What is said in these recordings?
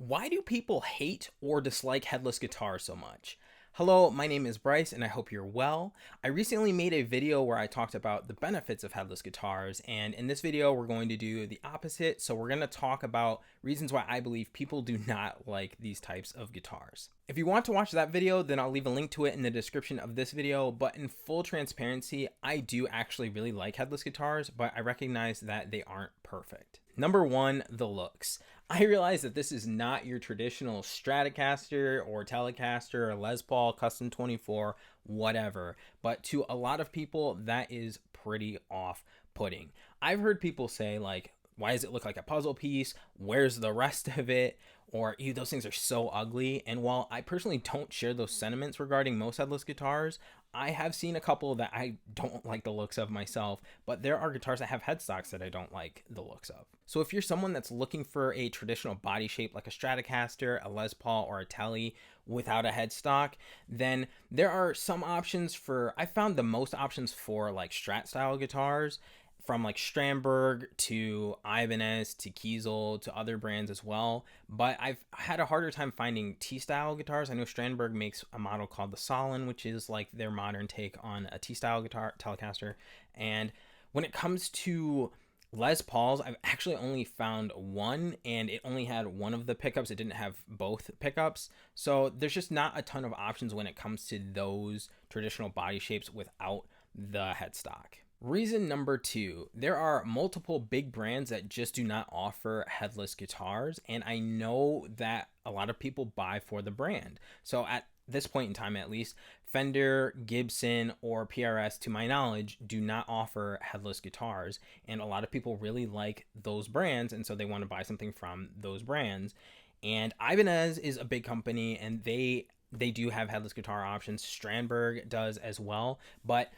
Why do people hate or dislike headless guitars so much? Hello, my name is Bryce and I hope you're well. I recently made a video where I talked about the benefits of headless guitars, and in this video we're going to do the opposite. So we're going to talk about reasons why I believe people do not like these types of guitars. If you want to watch that video, then I'll leave a link to it in the description of this video, but in full transparency, I do actually really like headless guitars, but I recognize that they aren't perfect. Number one, the looks. I realize that this is not your traditional Stratocaster or Telecaster or Les Paul Custom 24, whatever, but to a lot of people, that is pretty off-putting. I've heard people say, like, why does it look like a puzzle piece? Where's the rest of it? Or, ew, those things are so ugly. And while I personally don't share those sentiments regarding most headless guitars, I have seen a couple that I don't like the looks of myself, but there are guitars that have headstocks that I don't like the looks of. So if you're someone that's looking for a traditional body shape like a Stratocaster, a Les Paul, or a Tele without a headstock, then there are some options for, I found the most options for like Strat style guitars, from like Strandberg to Ibanez to Kiesel to other brands as well. But I've had a harder time finding T-style guitars. I know Strandberg makes a model called the Solon, which is like their modern take on a T-style guitar, Telecaster. And when it comes to Les Pauls, I've actually only found one, and it only had one of the pickups. It didn't have both pickups. So there's just not a ton of options when it comes to those traditional body shapes without the headstock. Reason number two, there are multiple big brands that just do not offer headless guitars, and I know that a lot of people buy for the brand. So at this point in time, at least, Fender, Gibson, or PRS, to my knowledge, do not offer headless guitars, and a lot of people really like those brands, and so they want to buy something from those brands. And Ibanez is a big company, and they do have headless guitar options. Strandberg does as well, but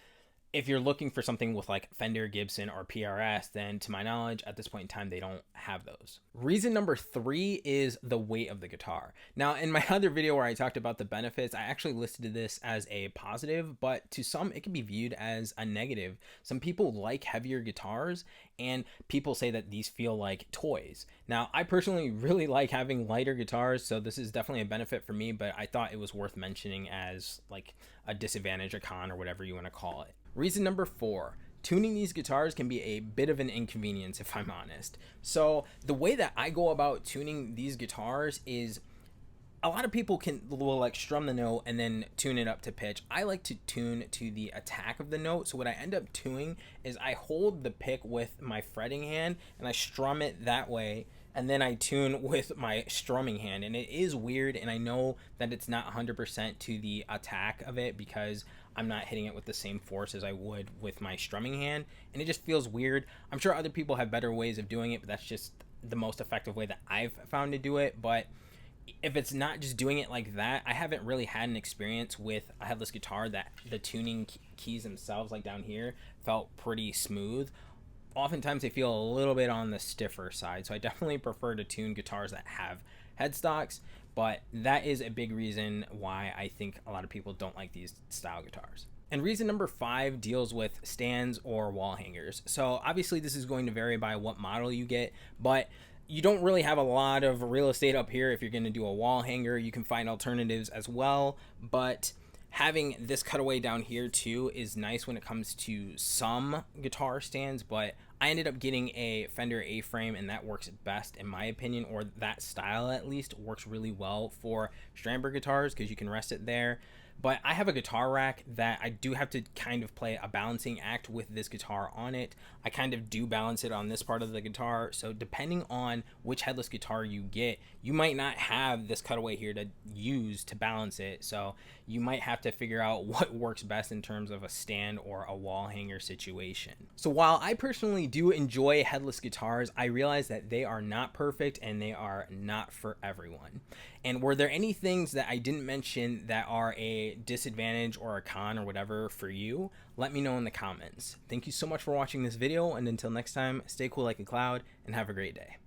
if you're looking for something with like Fender, Gibson, or PRS, then to my knowledge, at this point in time, they don't have those. Reason number three is the weight of the guitar. Now, in my other video where I talked about the benefits, I actually listed this as a positive, but to some, it can be viewed as a negative. Some people like heavier guitars, and people say that these feel like toys. Now, I personally really like having lighter guitars, so this is definitely a benefit for me, but I thought it was worth mentioning as like a disadvantage, a con, or whatever you want to call it. Reason number four, tuning these guitars can be a bit of an inconvenience, if I'm honest. So the way that I go about tuning these guitars is, a lot of people will like strum the note and then tune it up to pitch. I like to tune to the attack of the note. So what I end up doing is I hold the pick with my fretting hand and I strum it that way, and then I tune with my strumming hand. And it is weird, and I know that it's not 100% to the attack of it because I'm not hitting it with the same force as I would with my strumming hand, and it just feels weird. I'm sure other people have better ways of doing it, but that's just the most effective way that I've found to do it. But if it's not just doing it like that, I haven't really had an experience with a headless guitar that the tuning keys themselves, like down here, felt pretty smooth. Oftentimes they feel a little bit on the stiffer side, so I definitely prefer to tune guitars that have headstocks, but that is a big reason why I think a lot of people don't like these style guitars. And reason number five deals with stands or wall hangers. So obviously this is going to vary by what model you get, but you don't really have a lot of real estate up here if you're going to do a wall hanger. You can find alternatives as well, but having this cutaway down here too is nice when it comes to some guitar stands. But I ended up getting a Fender A-frame, and that works best in my opinion, or that style at least works really well for Strandberg guitars because you can rest it there. But I have a guitar rack that I do have to kind of play a balancing act with this guitar on it. I kind of do balance it on this part of the guitar. So depending on which headless guitar you get, you might not have this cutaway here to use to balance it. So you might have to figure out what works best in terms of a stand or a wall hanger situation. So while I personally do enjoy headless guitars, I realize that they are not perfect and they are not for everyone. And were there any things that I didn't mention that are a disadvantage or a con or whatever for you? Let me know in the comments. Thank you so much for watching this video, and until next time, stay cool like a cloud and have a great day.